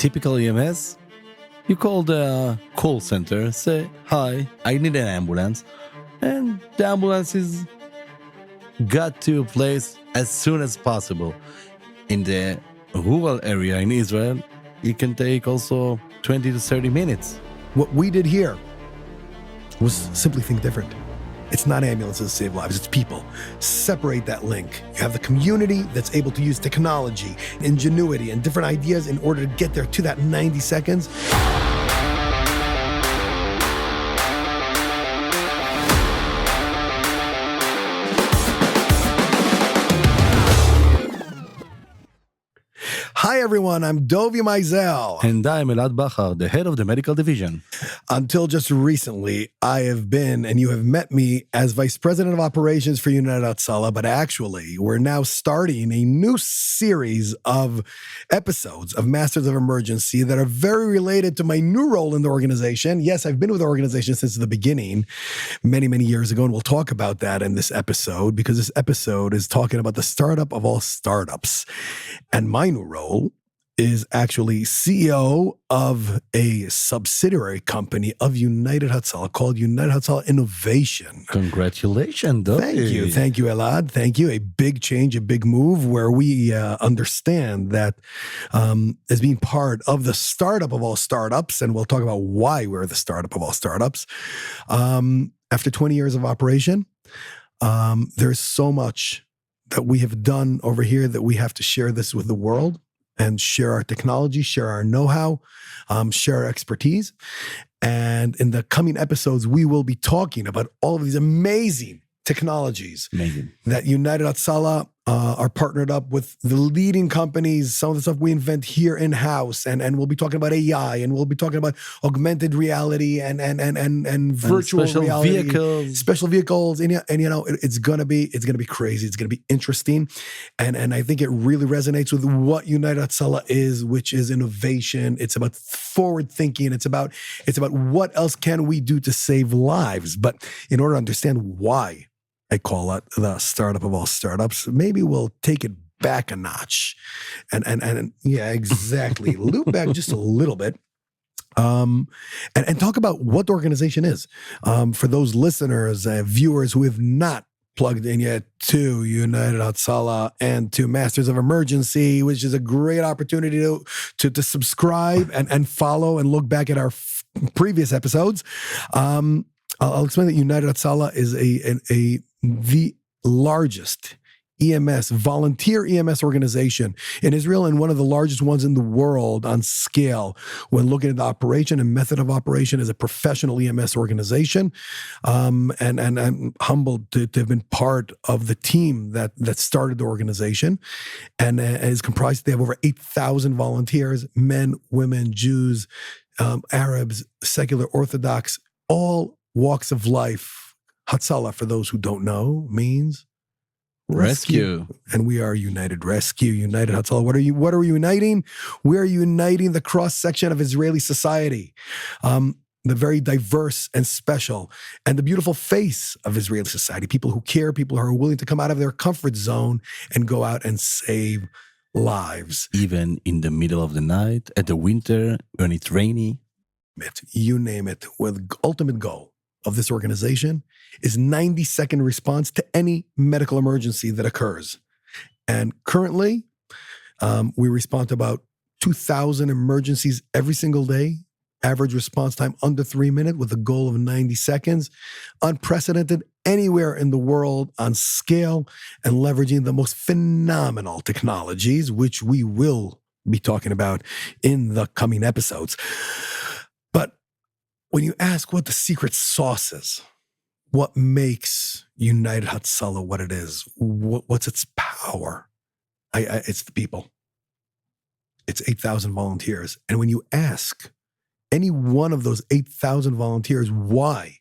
typical EMS, you call the call center, say, hi, I need an ambulance, and the ambulance is got to a place as soon as possible. In the rural area in Israel, it can take also 20 to 30 minutes. What we did here was simply think different. It's not ambulances that save lives, it's people. Separate that link. You have the community that's able to use technology, ingenuity, and different ideas in order to get there to that 90 seconds. Hi everyone, I'm Dovie Maisel. And I'm Elad Bachar, the head of the medical division. Until just recently, I have been, and you have met me as Vice President of Operations for United Hatzalah, but actually, we're now starting a new series of episodes of Masters of Emergency that are very related to my new role in the organization. Yes, I've been with the organization since the beginning, many, many years ago, and we'll talk about that in this episode, because this episode is talking about the startup of all startups. And my new role is actually CEO of a subsidiary company of United Hatzalah called United Hatzalah Innovation. Congratulations, Dovie. Thank you, Elad. Thank you. A big change, a big move where we understand that as being part of the startup of all startups, and we'll talk about why we're the startup of all startups. After 20 years of operation, there's so much that we have done over here that we have to share this with the world and share our technology, share our know-how, share our expertise. And in the coming episodes, we will be talking about all of these amazing technologies that United Hatzalah are partnered up with the leading companies, some of the stuff we invent here in-house, and we'll be talking about AI, and we'll be talking about augmented reality and virtual reality, special vehicles, and you know, it's gonna be crazy, it's gonna be interesting, and I think it really resonates with what United Hatzalah is, which is innovation. It's about forward thinking. It's about what else can we do to save lives. But in order to understand why I call it the startup of all startups, maybe we'll take it back a notch and yeah, exactly. Loop back just a little bit. And talk about what the organization is. For those listeners, viewers who have not plugged in yet to United Hatzalah and to Masters of Emergency, which is a great opportunity to subscribe and follow and look back at our previous episodes. I'll explain that United Hatzalah is the largest EMS, volunteer EMS organization in Israel, and one of the largest ones in the world on scale when looking at the operation and method of operation as a professional EMS organization. And I'm humbled to have been part of the team that started the organization, and is comprised, they have over 8,000 volunteers, men, women, Jews, Arabs, secular Orthodox, all walks of life. Hatzalah, for those who don't know, means rescue. And we are United Rescue, United Hatzalah. What are we uniting? We are uniting the cross-section of Israeli society, the very diverse and special, and the beautiful face of Israeli society. People who care, people who are willing to come out of their comfort zone and go out and save lives. Even in the middle of the night, at the winter, when it's rainy. You name it. With the ultimate goal of this organization is 90-second response to any medical emergency that occurs. And currently, we respond to about 2,000 emergencies every single day. Average response time under 3 minutes with a goal of 90 seconds. Unprecedented anywhere in the world on scale, and leveraging the most phenomenal technologies, which we will be talking about in the coming episodes. But when you ask what the secret sauce is, what makes United Hatzalah what it is, what's its power? It's the people. It's 8,000 volunteers. And when you ask any one of those 8,000 volunteers, why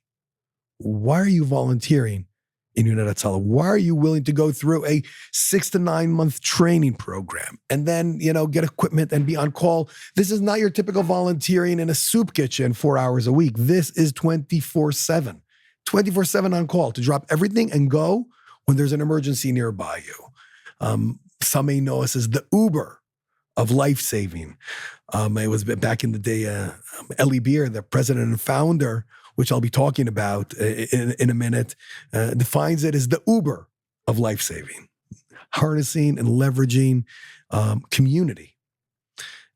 are you volunteering in United Hatzalah? Why are you willing to go through a 6 to 9 month training program and then, get equipment and be on call? This is not your typical volunteering in a soup kitchen 4 hours a week. This is 24/7. 24/7 on call to drop everything and go when there's an emergency nearby you. Some may know us as the Uber of life-saving. It was back in the day, Eli Beer, the president and founder, which I'll be talking about in a minute, defines it as the Uber of life-saving, harnessing and leveraging community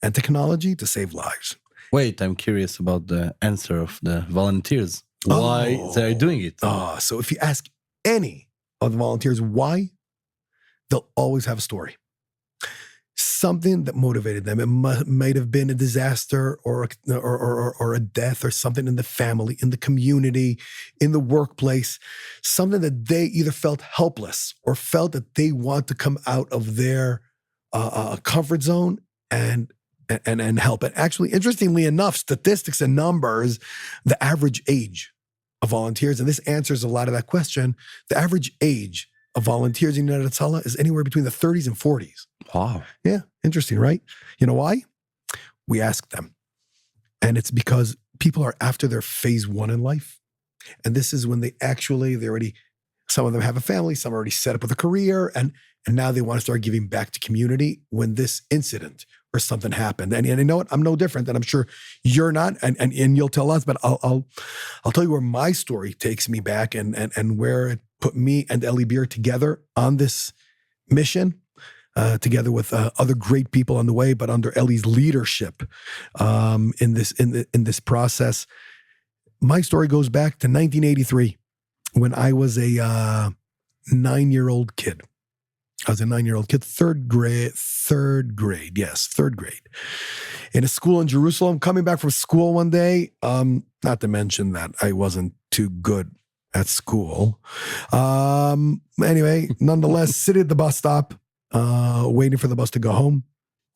and technology to save lives. Wait, I'm curious about the answer of the volunteers. Why they're doing it? So if you ask any of the volunteers why, they'll always have a story. Something that motivated them. It might have been a disaster or a death or something in the family, in the community, in the workplace, something that they either felt helpless or felt that they want to come out of their comfort zone and help. And actually, interestingly enough, statistics and numbers, the average age of volunteers, and this answers a lot of that question, the average age of volunteers in United Hatzalah is anywhere between the 30s and 40s. Wow. Yeah, interesting, right? You know why? We ask them. And it's because people are after their phase one in life. And this is when they already, some of them have a family, some are already set up with a career, and now they want to start giving back to community when this incident or something happened. And you know what? I'm no different, and I'm sure you're not, and you'll tell us, but I'll tell you where my story takes me back and where it put me and Eli Beer together on this mission, together with other great people on the way, but under Eli's leadership in this process. My story goes back to 1983 when I was a 9-year-old kid. I was a 9-year-old kid, third grade, in a school in Jerusalem. Coming back from school one day, not to mention that I wasn't too good at school. Anyway, nonetheless, sitting at the bus stop, waiting for the bus to go home,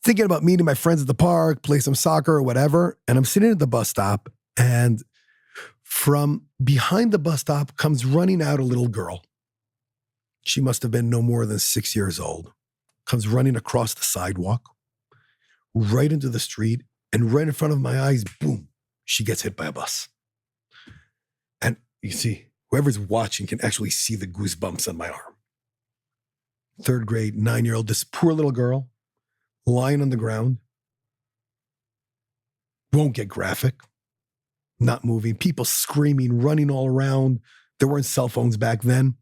thinking about meeting my friends at the park, play some soccer or whatever. And I'm sitting at the bus stop, and from behind the bus stop comes running out a little girl. She must have been no more than 6 years old. Comes running across the sidewalk, right into the street, and right in front of my eyes, boom, she gets hit by a bus. And you see, whoever's watching can actually see the goosebumps on my arm. Third grade, 9-year-old, this poor little girl, lying on the ground, won't get graphic, not moving, people screaming, running all around. There weren't cell phones back then.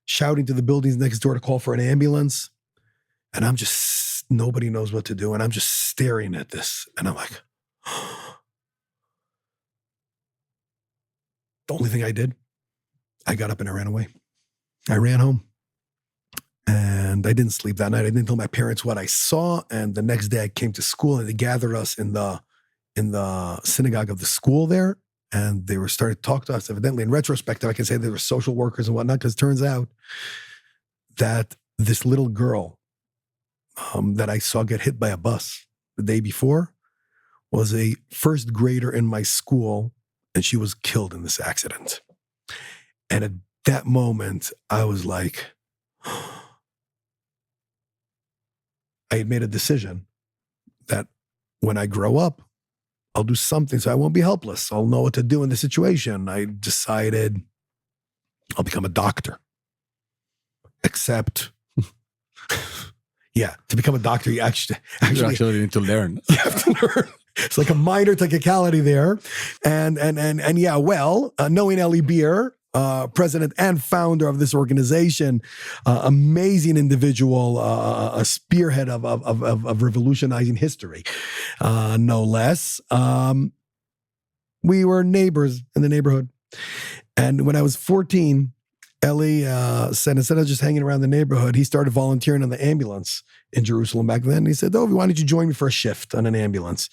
Shouting to the buildings next door to call for an ambulance. And I'm just, nobody knows what to do. And I'm just staring at this. And I'm like, the only thing I did, I got up and I ran away. I ran home. And I didn't sleep that night. I didn't tell my parents what I saw. And the next day I came to school and they gathered us in the synagogue of the school there. And they were starting to talk to us. Evidently, in retrospect, I can say they were social workers and whatnot, because it turns out that this little girl that I saw get hit by a bus the day before was a first grader in my school, and she was killed in this accident. And at that moment, I was like, I had made a decision that when I grow up, I'll do something so I won't be helpless. I'll know what to do in the situation. I decided I'll become a doctor. Except, yeah, to become a doctor, you actually need to learn. You have to learn. It's like a minor technicality there. And yeah, well, knowing Eli Beer, president and founder of this organization, amazing individual, a spearhead of revolutionizing history, no less. We were neighbors in the neighborhood. And when I was 14, Eli said, instead of just hanging around the neighborhood, he started volunteering on the ambulance in Jerusalem back then. He said, Dovie, why don't you join me for a shift on an ambulance?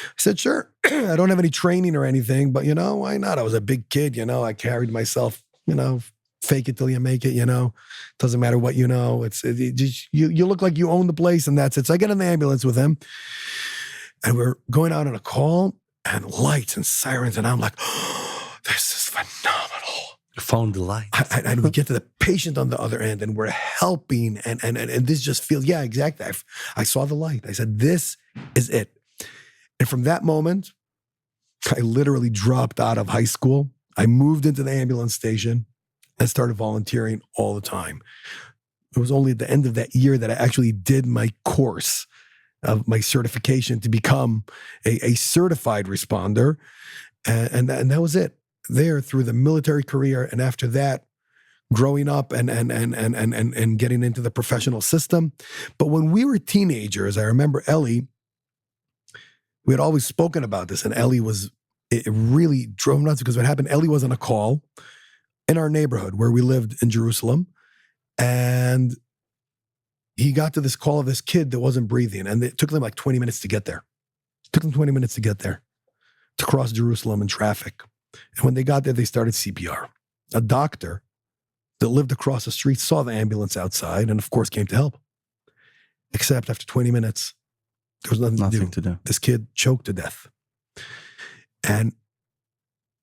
I said, sure. I don't have any training or anything, but, why not? I was a big kid, I carried myself, fake it till you make it, Doesn't matter what you know. You look like you own the place and that's it. So I get in the ambulance with him and we're going out on a call and lights and sirens. And I'm like, oh, this is phenomenal. You found the light. And we get to the patient on the other end and we're helping. And this just feels, yeah, exactly. I saw the light. I said, this is it. And from that moment, I literally dropped out of high school. I moved into the ambulance station and started volunteering all the time. It was only at the end of that year that I actually did my course of my certification to become a certified responder. And that was it. There through the military career. And after that, growing up and getting into the professional system. But when we were teenagers, I remember Ellie, we had always spoken about this, and Ellie it really drove nuts because what happened, Ellie was on a call in our neighborhood where we lived in Jerusalem, and he got to this call of this kid that wasn't breathing, and it took them like 20 minutes to get there. It took them 20 minutes to get there, to cross Jerusalem in traffic. And when they got there, they started CPR. A doctor that lived across the street saw the ambulance outside and, of course, came to help. Except after 20 minutes, there was nothing to do. This kid choked to death. And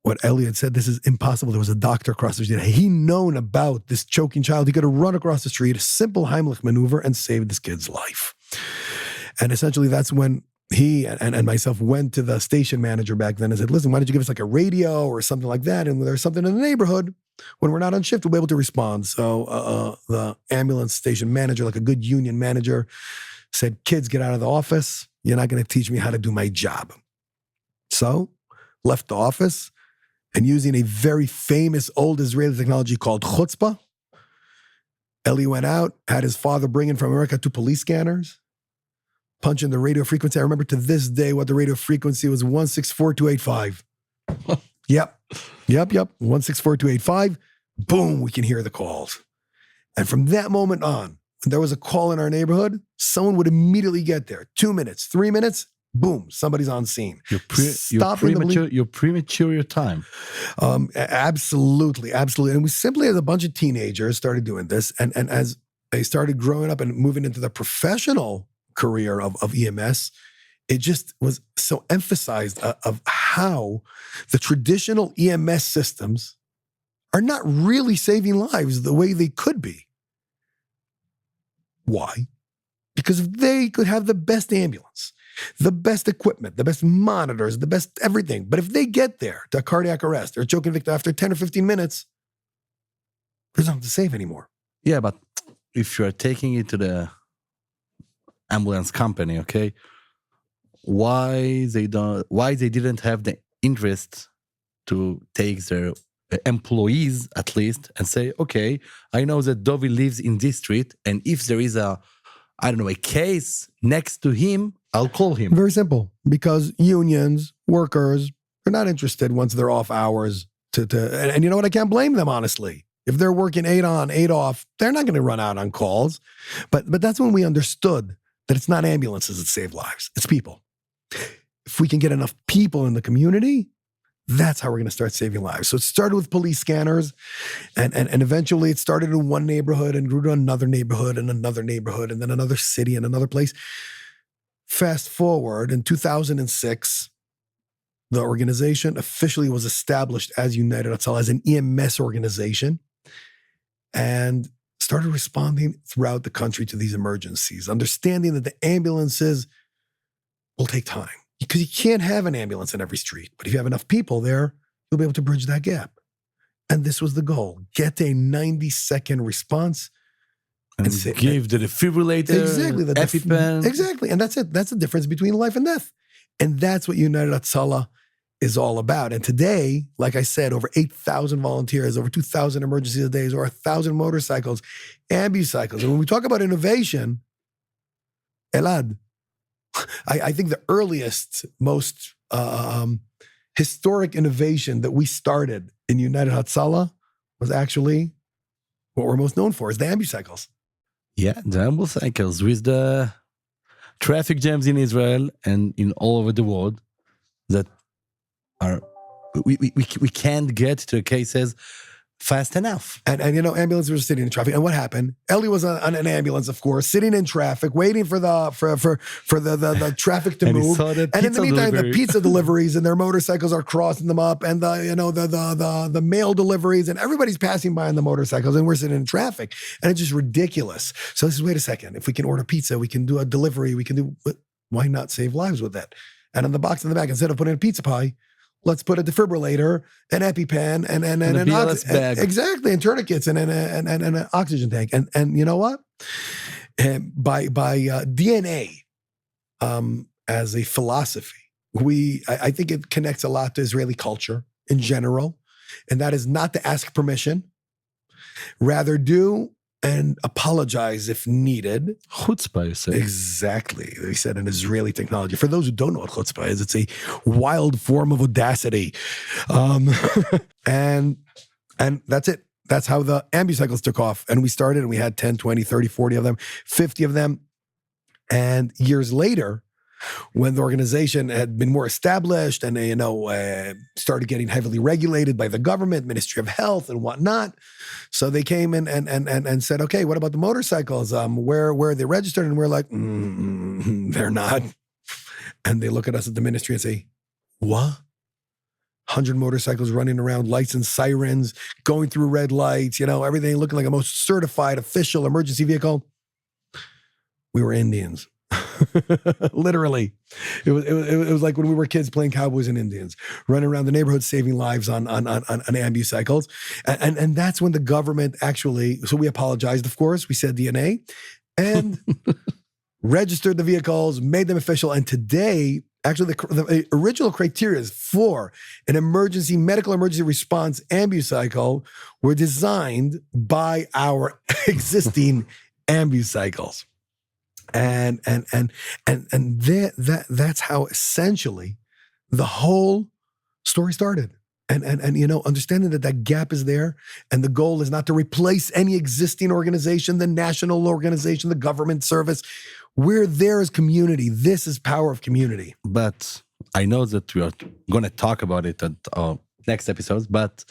what Elliot said, this is impossible. There was a doctor across the street. He known about this choking child. He could have run across the street, a simple Heimlich maneuver, and saved this kid's life. And essentially, that's when he and myself went to the station manager back then and said, listen, why don't you give us like a radio or something like that? And when there's something in the neighborhood, when we're not on shift, we'll be able to respond. So the ambulance station manager, like a good union manager, said, kids, get out of the office. You're not going to teach me how to do my job. So left the office and using a very famous old Israeli technology called chutzpah, Eli went out, had his father bring in from America 2 police scanners, punch in the radio frequency. I remember to this day what the radio frequency was, 164,285. Yep. 164,285. Boom, we can hear the calls. And from that moment on, when there was a call in our neighborhood, someone would immediately get there. 2 minutes, 3 minutes, boom, somebody's on scene. You're premature your time. Absolutely. And we simply, as a bunch of teenagers, started doing this. And as they started growing up and moving into the professional career of EMS, it just was so emphasized of how the traditional EMS systems are not really saving lives the way they could be. Why? Because if they could have the best ambulance, the best equipment, the best monitors, the best everything, but if they get there to cardiac arrest or choking victim after 10 or 15 minutes, there's nothing to save anymore. Yeah, but if you're taking it to the ambulance company, okay, why they didn't have the interest to take their employees at least and say, okay, I know that Dovie lives in this street, and if there is a case next to him, I'll call him. Very simple, because unions, workers, are not interested once they're off hours and you know what? I can't blame them, honestly. If they're working 8 on, 8 off, they're not going to run out on calls. But that's when we understood that it's not ambulances that save lives. It's people. If we can get enough people in the community, that's how we're going to start saving lives. So it started with police scanners, and eventually it started in one neighborhood and grew to another neighborhood and another neighborhood and then another city and another place. Fast forward, in 2006, the organization officially was established as United Hatzalah, as an EMS organization, and started responding throughout the country to these emergencies, understanding that the ambulances will take time. Because you can't have an ambulance in every street. But if you have enough people there, you'll be able to bridge that gap. And this was the goal. Get a 90-second response. And give the defibrillator, exactly, the EpiPen. Exactly. And that's it. That's the difference between life and death. And that's what United Hatzalah is all about. And today, like I said, over 8,000 volunteers, over 2,000 emergencies a day, over 1,000 motorcycles, ambucycles. And when we talk about innovation, Elad, I think the earliest, most historic innovation that we started in United Hatzalah was actually what we're most known for, is the ambucycles. Yeah, the ambucycles with the traffic jams in Israel and in all over the world that are we can't get to cases fast enough. And you know, ambulances were sitting in traffic. And what happened? Ellie was on an ambulance, of course, sitting in traffic, waiting for the traffic to move. And in the meantime, the pizza deliveries and their motorcycles are crossing them up, and the mail deliveries, and everybody's passing by on the motorcycles, and we're sitting in traffic. And it's just ridiculous. So this is, wait a second, if we can order pizza, we can do a delivery, why not save lives with that? And on the box in the back, instead of putting a pizza pie, let's put a defibrillator, an EpiPen, and an BLS bag. Exactly, and tourniquets, and an oxygen tank. And you know what? By DNA, as a philosophy. I think it connects a lot to Israeli culture in general, and that is not to ask permission, rather do and apologize if needed. Chutzpah, you say. Exactly. They said in Israeli technology. For those who don't know what chutzpah is, it's a wild form of audacity. And that's it. That's how the ambucycles took off. And we started and we had 10, 20, 30, 40 of them, 50 of them. And years later, when the organization had been more established and they, started getting heavily regulated by the government, Ministry of Health and whatnot. So they came in and said, okay, what about the motorcycles? Where are they registered? And we're like, they're not. And they look at us at the ministry and say, what? 100 motorcycles running around, lights and sirens, going through red lights, everything looking like a most certified official emergency vehicle. We were Indians. Literally. It was like when we were kids playing cowboys and Indians, running around the neighborhood saving lives on ambucycles. And that's when the government so we apologized, of course. We said DNA and registered the vehicles, made them official. And today, actually, the original criteria for an medical emergency response ambucycle were designed by our existing ambucycles. And that's how essentially the whole story started. And understanding that gap is there, and the goal is not to replace any existing organization, the national organization, the government service. We're there as community. This is power of community. But I know that we are going to talk about it at our next episodes. But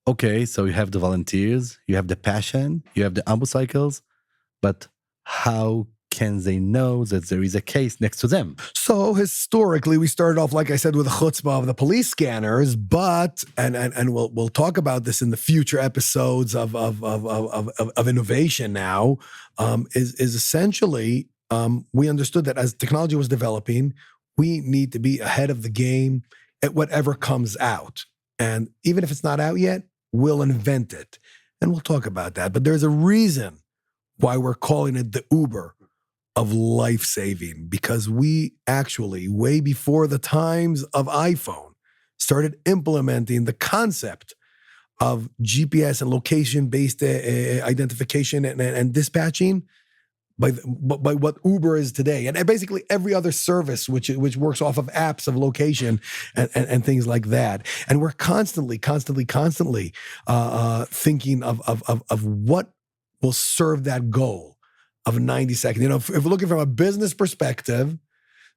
okay, so you have the volunteers, you have the passion, you have the ambucycles, but how can they know that there is a case next to them? So historically, we started off, like I said, with the chutzpah of the police scanners, but and we'll talk about this in the future episodes of innovation. Now, is essentially we understood that as technology was developing, we need to be ahead of the game at whatever comes out, and even if it's not out yet, we'll invent it, and we'll talk about that. But there's a reason why we're calling it the Uber of life-saving, because we actually, way before the times of iPhone, started implementing the concept of GPS and location-based identification and dispatching by what Uber is today. And basically every other service which works off of apps of location and things like that. And we're constantly thinking of what will serve that goal of 90 seconds. If we're looking from a business perspective,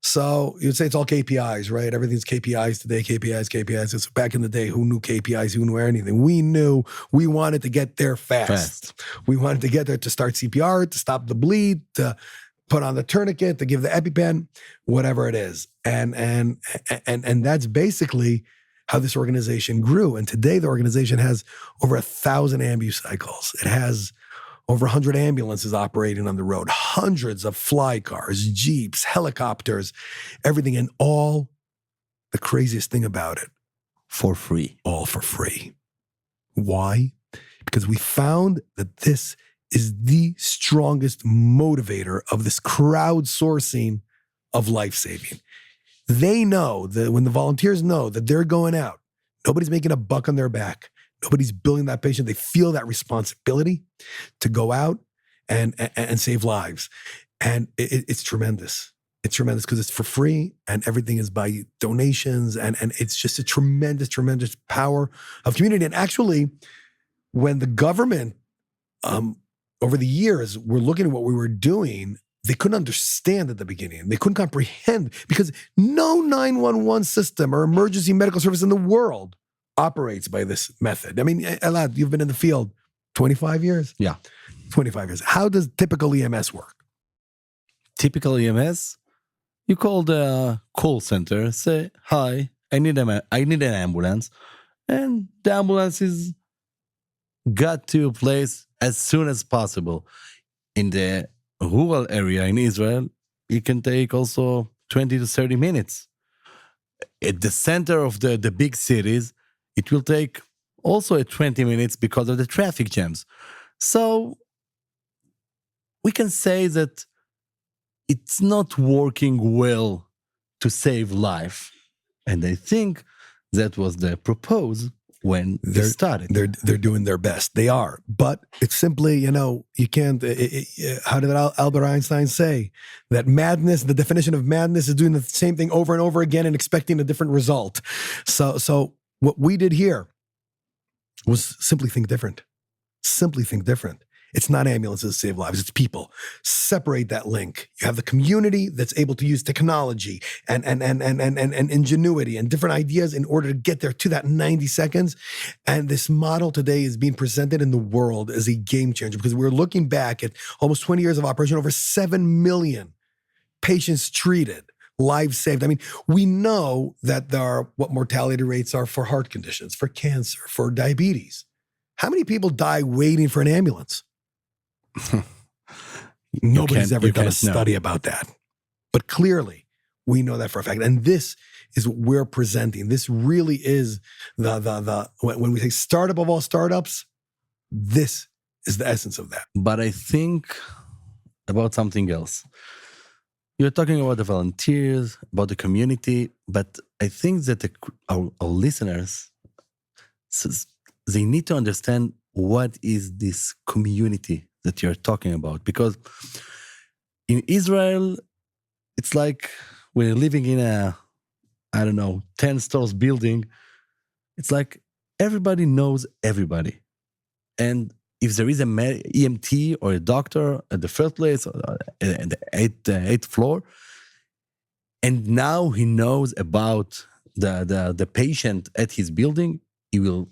so you'd say it's all KPIs, right? Everything's KPIs today, KPIs. It's back in the day, who knew KPIs, who knew anything? We knew we wanted to get there fast. We wanted to get there to start CPR, to stop the bleed, to put on the tourniquet, to give the EpiPen, whatever it is. And that's basically how this organization grew. And today the organization has over 1,000 ambucycles. It has over 100 ambulances operating on the road, hundreds of fly cars, jeeps, helicopters, everything. And all, the craziest thing about it, for free. All for free. Why? Because we found that this is the strongest motivator of this crowdsourcing of life-saving. They know that when the volunteers know that they're going out, nobody's making a buck on their back. Nobody's billing that patient. They feel that responsibility to go out and save lives. And it's tremendous. It's tremendous because it's for free and everything is by donations. And it's just a tremendous, tremendous power of community. And actually, when the government, over the years, were looking at what we were doing, they couldn't understand at the beginning. They couldn't comprehend because no 911 system or emergency medical service in the world operates by this method. I mean, Elad, you've been in the field 25 years? Yeah. 25 years. How does typical EMS work? Typical EMS, you call the call center, say, hi, I need an ambulance. And the ambulance is got to a place as soon as possible. In the rural area in Israel, it can take also 20 to 30 minutes. At the center of the big cities, it will take also 20 minutes because of the traffic jams. So we can say that it's not working well to save life. And I think that was the propose when they started. They're doing their best. They are, but it's simply, you can't. How did Albert Einstein say that madness? The definition of madness is doing the same thing over and over again and expecting a different result. So what we did here was simply think different. Simply think different. It's not ambulances that save lives, it's people. Separate that link. You have the community that's able to use technology and ingenuity and different ideas in order to get there to that 90 seconds. And this model today is being presented in the world as a game changer because we're looking back at almost 20 years of operation, over 7 million patients treated, lives saved. I mean, we know that there are what mortality rates are for heart conditions, for cancer, for diabetes. How many people die waiting for an ambulance? Nobody's ever done a study about that. But clearly, we know that for a fact. And this is what we're presenting. This really is when we say startup of all startups, this is the essence of that. But I think about something else. You're talking about the volunteers, about the community, but I think that our listeners, they need to understand what is this community that you're talking about. Because in Israel, it's like when you're living in a, 10 stores building, it's like everybody knows everybody. And if there is an EMT or a doctor at the first place, or at the eighth floor, and now he knows about the patient at his building, he will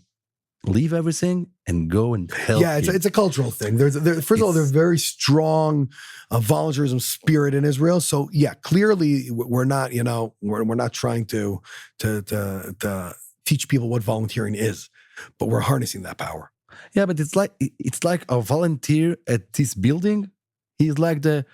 leave everything and go and help. Yeah, it's a cultural thing. First of all, there's very strong volunteerism spirit in Israel. So yeah, clearly we're not, we're not trying to teach people what volunteering is, but we're harnessing that power. Yeah, but it's like a volunteer at this building. He's like the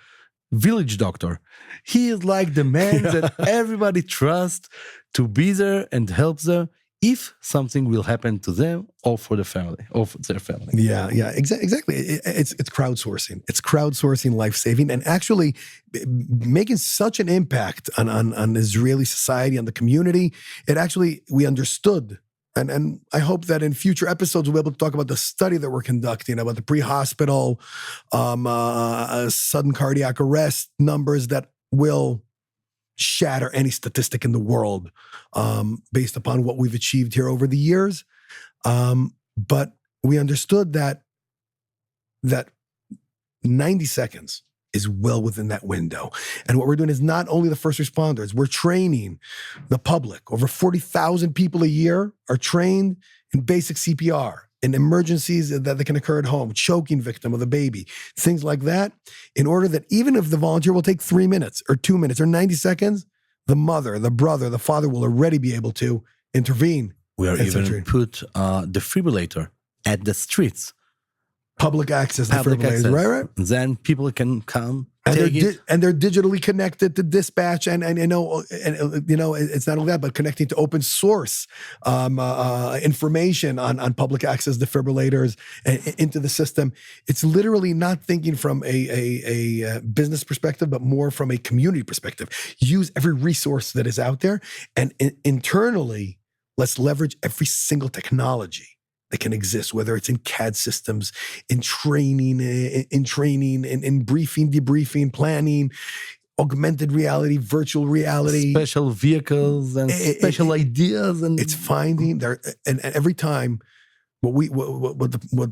village doctor. He is like the man that everybody trusts to be there and help them if something will happen to them or for the family or for their family. Yeah, exactly. It's crowdsourcing. It's crowdsourcing life-saving and actually making such an impact on Israeli society, on the community. We understood. And I hope that in future episodes, we'll be able to talk about the study that we're conducting, about the pre-hospital, sudden cardiac arrest numbers that will shatter any statistic in the world based upon what we've achieved here over the years. But we understood that 90 seconds is well within that window. And what we're doing is not only the first responders, we're training the public. Over 40,000 people a year are trained in basic CPR, in emergencies that can occur at home, choking victim of the baby, things like that, in order that even if the volunteer will take 3 minutes or 2 minutes or 90 seconds, the mother, the brother, the father will already be able to intervene. We are even put defibrillator at the streets. Public access defibrillators, right? Then people can come. And they're digitally connected to dispatch, and it's not only that, but connecting to open source information on public access defibrillators into the system. It's literally not thinking from a business perspective, but more from a community perspective. Use every resource that is out there, and internally, let's leverage every single technology that can exist, whether it's in CAD systems, in training, in briefing, debriefing, planning, augmented reality, virtual reality, special vehicles and special ideas, and it's finding there. And every time, what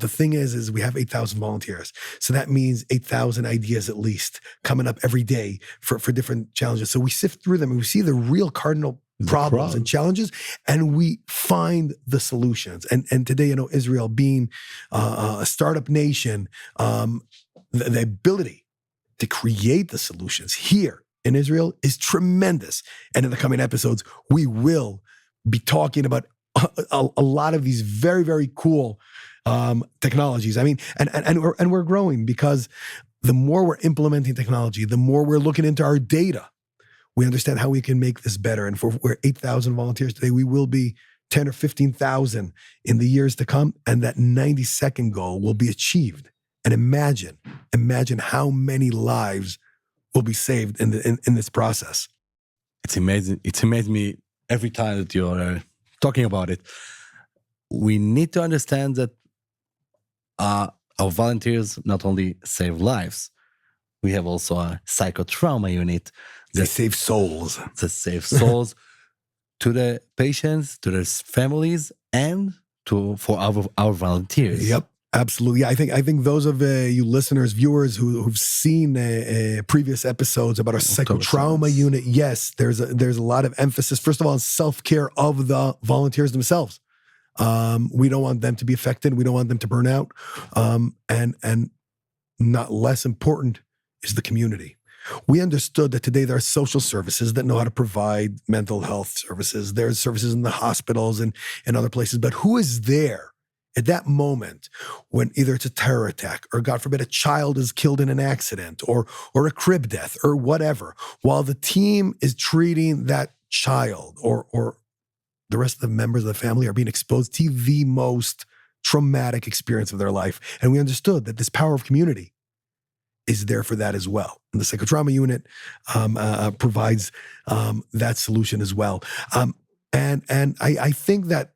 the thing is we have 8,000 volunteers, so that means 8,000 ideas at least coming up every day for different challenges. So we sift through them and we see the real cardinal problems and challenges, and we find the solutions. And today, Israel being a startup nation, the ability to create the solutions here in Israel is tremendous. And in the coming episodes, we will be talking about a lot of these very, very cool technologies. I mean, and we're growing because the more we're implementing technology, the more we're looking into our data, we understand how we can make this better. And we're 8,000 volunteers today, we will be 10 or 15,000 in the years to come. And that 90-second goal will be achieved. And imagine how many lives will be saved in this process. It's amazing. It's amazed me every time that you're talking about it. We need to understand that our volunteers not only save lives, we have also a psychotrauma unit They save souls. that saves souls to the patients, to their families, and for our volunteers. Yep, absolutely. I think those of you listeners, viewers who've seen previous episodes about our psychotrauma unit, yes, there's a lot of emphasis. First of all, on self-care of the volunteers themselves. We don't want them to be affected. We don't want them to burn out. And not less important is the community. We understood that today there are social services that know how to provide mental health services. There's services in the hospitals and other places. But who is there at that moment when either it's a terror attack or, God forbid, a child is killed in an accident or a crib death or whatever, while the team is treating that child or the rest of the members of the family are being exposed to the most traumatic experience of their life. And we understood that this power of community is there for that as well. And the psychotrauma unit provides that solution as well. And I think that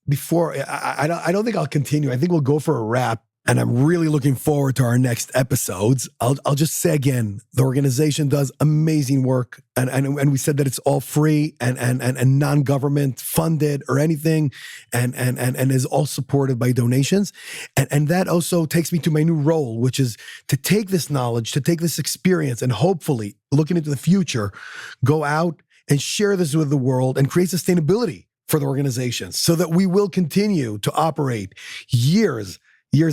before, I don't think I'll continue. I think we'll go for a wrap. And I'm really looking forward to our next episodes. I'll just say again, the organization does amazing work. And we said that it's all free and non-government funded or anything, and is all supported by donations. And that also takes me to my new role, which is to take this knowledge, to take this experience, and hopefully, looking into the future, go out and share this with the world and create sustainability for the organization so that we will continue to operate years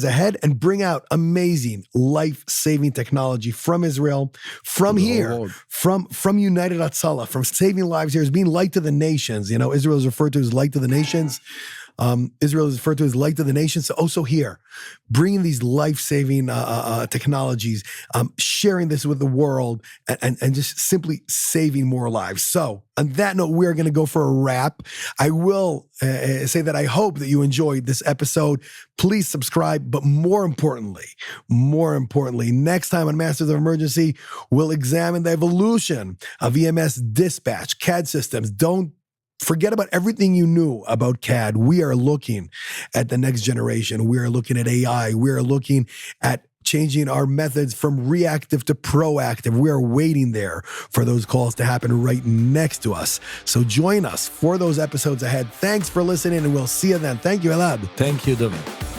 ahead and bring out amazing life-saving technology from Israel, from here, from United Hatzalah, from saving lives here, as being light to the nations. You know, Israel is referred to as light to the nations. Israel is referred to as light to the nations. So also here, bringing these life-saving technologies, sharing this with the world, and just simply saving more lives. So on that note, we're going to go for a wrap. I will say that I hope that you enjoyed this episode. Please subscribe, but more importantly, next time on Masters of Emergency, we'll examine the evolution of EMS dispatch, CAD systems. Don't forget about everything you knew about CAD. We are looking at the next generation. We are looking at AI. We are looking at changing our methods from reactive to proactive. We are waiting there for those calls to happen right next to us. So join us for those episodes ahead. Thanks for listening, and we'll see you then. Thank you, Elad. Thank you, Dovie.